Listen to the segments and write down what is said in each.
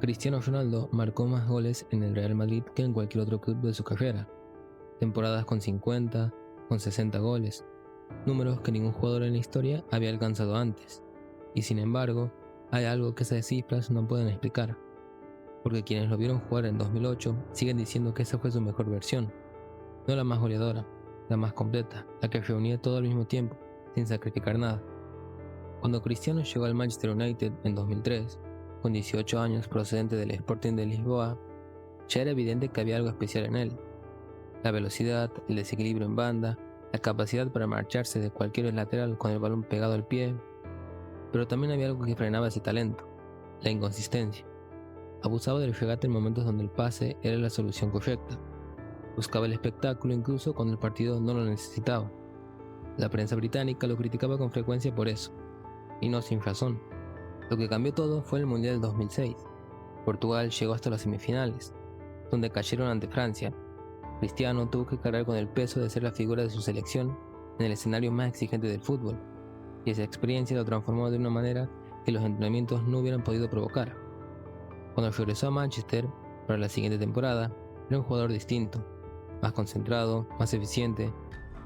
Cristiano Ronaldo marcó más goles en el Real Madrid que en cualquier otro club de su carrera, temporadas con 50, con 60 goles, números que ningún jugador en la historia había alcanzado antes, y sin embargo, hay algo que esas cifras no pueden explicar, porque quienes lo vieron jugar en 2008 siguen diciendo que esa fue su mejor versión, no la más goleadora, la más completa, la que reunía todo al mismo tiempo, sin sacrificar nada. Cuando Cristiano llegó al Manchester United en 2003, con 18 años procedente del Sporting de Lisboa, ya era evidente que había algo especial en él. La velocidad, el desequilibrio en banda, la capacidad para marcharse de cualquier lateral con el balón pegado al pie, pero también había algo que frenaba ese talento, la inconsistencia. Abusaba del regate en momentos donde el pase era la solución correcta. Buscaba el espectáculo incluso cuando el partido no lo necesitaba. La prensa británica lo criticaba con frecuencia por eso, y no sin razón. Lo que cambió todo fue el Mundial del 2006. Portugal llegó hasta las semifinales, donde cayeron ante Francia. Cristiano tuvo que cargar con el peso de ser la figura de su selección en el escenario más exigente del fútbol, y esa experiencia lo transformó de una manera que los entrenamientos no hubieran podido provocar. Cuando regresó a Manchester para la siguiente temporada, era un jugador distinto, más concentrado, más eficiente,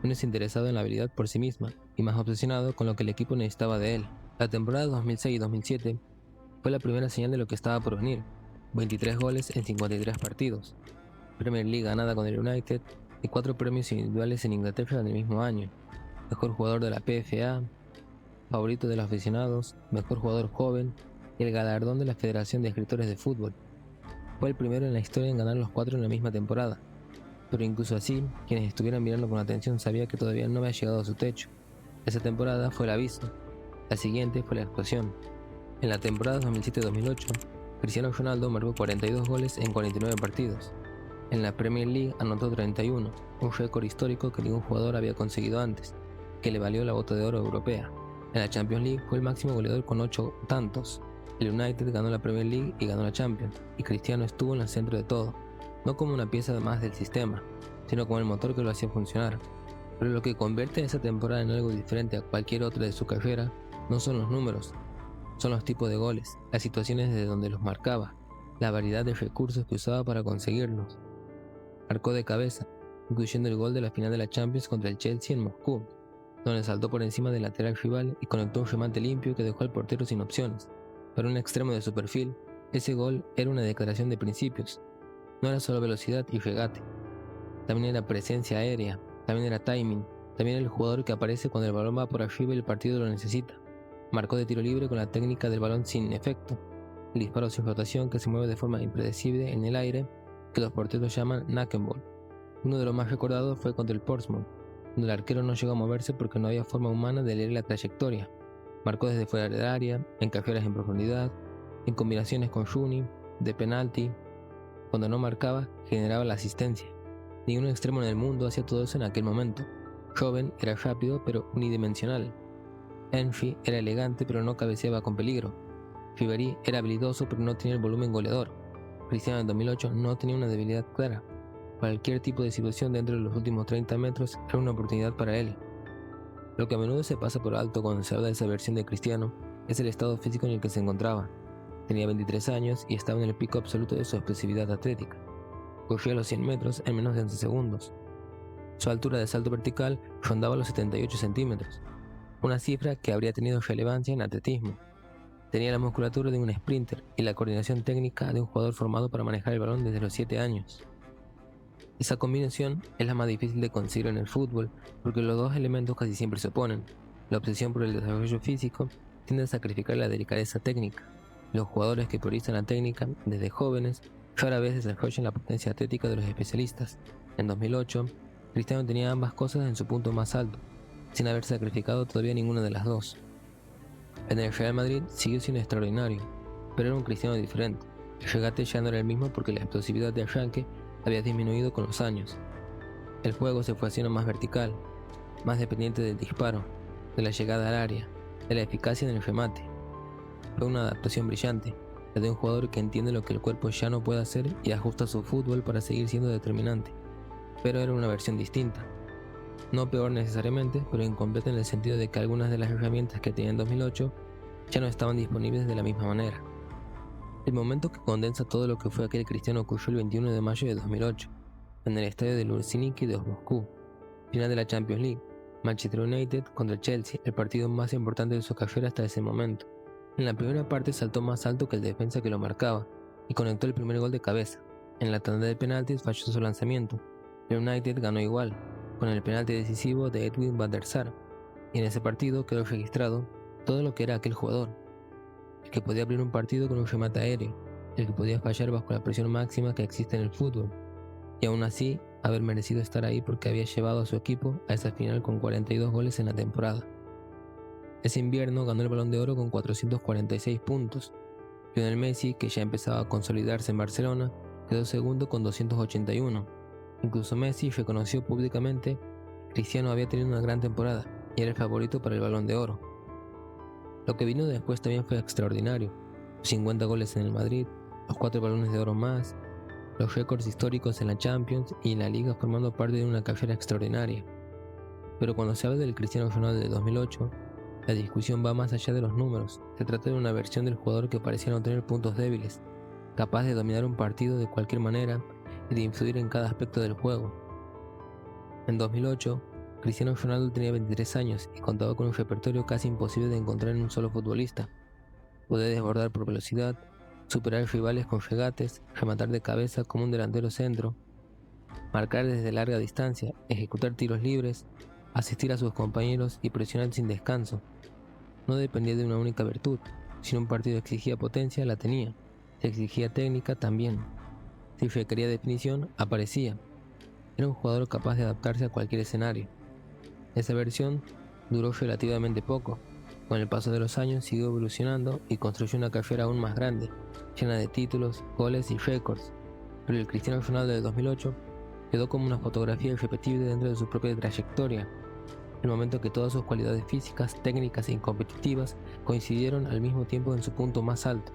menos interesado en la habilidad por sí misma y más obsesionado con lo que el equipo necesitaba de él. La temporada 2006 y 2007 fue la primera señal de lo que estaba por venir: 23 goles en 53 partidos, Premier League ganada con el United y 4 premios individuales en Inglaterra en el mismo año: mejor jugador de la PFA, favorito de los aficionados, mejor jugador joven y el galardón de la Federación de Escritores de Fútbol. Fue el primero en la historia en ganar los 4 en la misma temporada, pero incluso así, quienes estuvieran mirando con atención sabían que todavía no había llegado a su techo. Esa temporada fue el aviso, la siguiente fue la explosión. En la temporada 2007-2008, Cristiano Ronaldo marcó 42 goles en 49 partidos. En la Premier League anotó 31, un récord histórico que ningún jugador había conseguido antes, que le valió la Bota de Oro europea. En la Champions League fue el máximo goleador con 8 tantos. El United ganó la Premier League y ganó la Champions, y Cristiano estuvo en el centro de todo, no como una pieza más del sistema, sino como el motor que lo hacía funcionar. Pero lo que convierte esa temporada en algo diferente a cualquier otra de su carrera no son los números, son los tipos de goles, las situaciones desde donde los marcaba, la variedad de recursos que usaba para conseguirlos. Marcó de cabeza, incluyendo el gol de la final de la Champions contra el Chelsea en Moscú, donde saltó por encima del lateral rival y conectó un remate limpio que dejó al portero sin opciones. Para un extremo de su perfil, ese gol era una declaración de principios. No era solo velocidad y regate, también era presencia aérea, también era timing, también era el jugador que aparece cuando el balón va por arriba y el partido lo necesita. Marcó de tiro libre con la técnica del balón sin efecto, el disparo sin rotación que se mueve de forma impredecible en el aire, que los porteros llaman knuckleball. Uno de los más recordados fue contra el Portsmouth, donde el arquero no llegó a moverse porque no había forma humana de leer la trayectoria. Marcó desde fuera del área, en carreras en profundidad, en combinaciones con Rooney, de penalti. Cuando no marcaba, generaba la asistencia. Ningún extremo en el mundo hacía todo eso en aquel momento. Joven era rápido pero unidimensional. Henry era elegante pero no cabeceaba con peligro. Ribéry era habilidoso pero no tenía el volumen goleador. Cristiano en 2008 no tenía una debilidad clara. Cualquier tipo de situación dentro de los últimos 30 metros era una oportunidad para él. Lo que a menudo se pasa por alto cuando se habla de esa versión de Cristiano es el estado físico en el que se encontraba. Tenía 23 años y estaba en el pico absoluto de su explosividad atlética. Corría los 100 metros en menos de 11 segundos. Su altura de salto vertical rondaba los 78 centímetros, una cifra que habría tenido relevancia en atletismo. Tenía la musculatura de un sprinter y la coordinación técnica de un jugador formado para manejar el balón desde los 7 años. Esa combinación es la más difícil de conseguir en el fútbol porque los dos elementos casi siempre se oponen. La obsesión por el desarrollo físico tiende a sacrificar la delicadeza técnica. Los jugadores que priorizan la técnica desde jóvenes rara vez desarrollan la potencia atlética de los especialistas. En 2008, Cristiano tenía ambas cosas en su punto más alto, sin haber sacrificado todavía ninguna de las dos. En el Real Madrid siguió siendo extraordinario, pero era un Cristiano diferente. El regate ya no era el mismo porque la explosividad de arranque había disminuido con los años. El juego se fue haciendo más vertical, más dependiente del disparo, de la llegada al área, de la eficacia en el remate. Fue una adaptación brillante, la de un jugador que entiende lo que el cuerpo ya no puede hacer y ajusta su fútbol para seguir siendo determinante. Pero era una versión distinta. No peor necesariamente, pero incompleta en el sentido de que algunas de las herramientas que tenía en 2008 ya no estaban disponibles de la misma manera. El momento que condensa todo lo que fue aquel Cristiano ocurrió el 21 de mayo de 2008, en el estadio de Luzhniki de Moscú, final de la Champions League, Manchester United contra el Chelsea, el partido más importante de su carrera hasta ese momento. En la primera parte saltó más alto que el defensa que lo marcaba y conectó el primer gol de cabeza. En la tanda de penaltis falló su lanzamiento. El United ganó igual, con el penalti decisivo de Edwin van der Sar, y en ese partido quedó registrado todo lo que era aquel jugador: el que podía abrir un partido con un remate aéreo, el que podía fallar bajo la presión máxima que existe en el fútbol, y aún así haber merecido estar ahí porque había llevado a su equipo a esa final con 42 goles en la temporada. Ese invierno ganó el Balón de Oro con 446 puntos. Lionel Messi, que ya empezaba a consolidarse en Barcelona, quedó segundo con 281. Incluso Messi reconoció públicamente que Cristiano había tenido una gran temporada y era el favorito para el Balón de Oro. Lo que vino después también fue extraordinario: los 50 goles en el Madrid, los 4 Balones de Oro más, los récords históricos en la Champions y en la Liga, formando parte de una carrera extraordinaria. Pero cuando se habla del Cristiano Ronaldo de 2008, la discusión va más allá de los números. Se trata de una versión del jugador que parecía no tener puntos débiles, capaz de dominar un partido de cualquier manera y de influir en cada aspecto del juego. En 2008, Cristiano Ronaldo tenía 23 años y contaba con un repertorio casi imposible de encontrar en un solo futbolista. Podía desbordar por velocidad, superar rivales con regates, rematar de cabeza como un delantero centro, marcar desde larga distancia, ejecutar tiros libres, asistir a sus compañeros y presionar sin descanso. No dependía de una única virtud. Si un partido exigía potencia, la tenía. Si exigía técnica, también. Si requería definición, aparecía. Era un jugador capaz de adaptarse a cualquier escenario. Esa versión duró relativamente poco. Con el paso de los años siguió evolucionando y construyó una carrera aún más grande, llena de títulos, goles y récords. Pero el Cristiano Ronaldo de 2008 quedó como una fotografía irrepetible dentro de su propia trayectoria. El momento que todas sus cualidades físicas, técnicas e competitivas coincidieron al mismo tiempo en su punto más alto.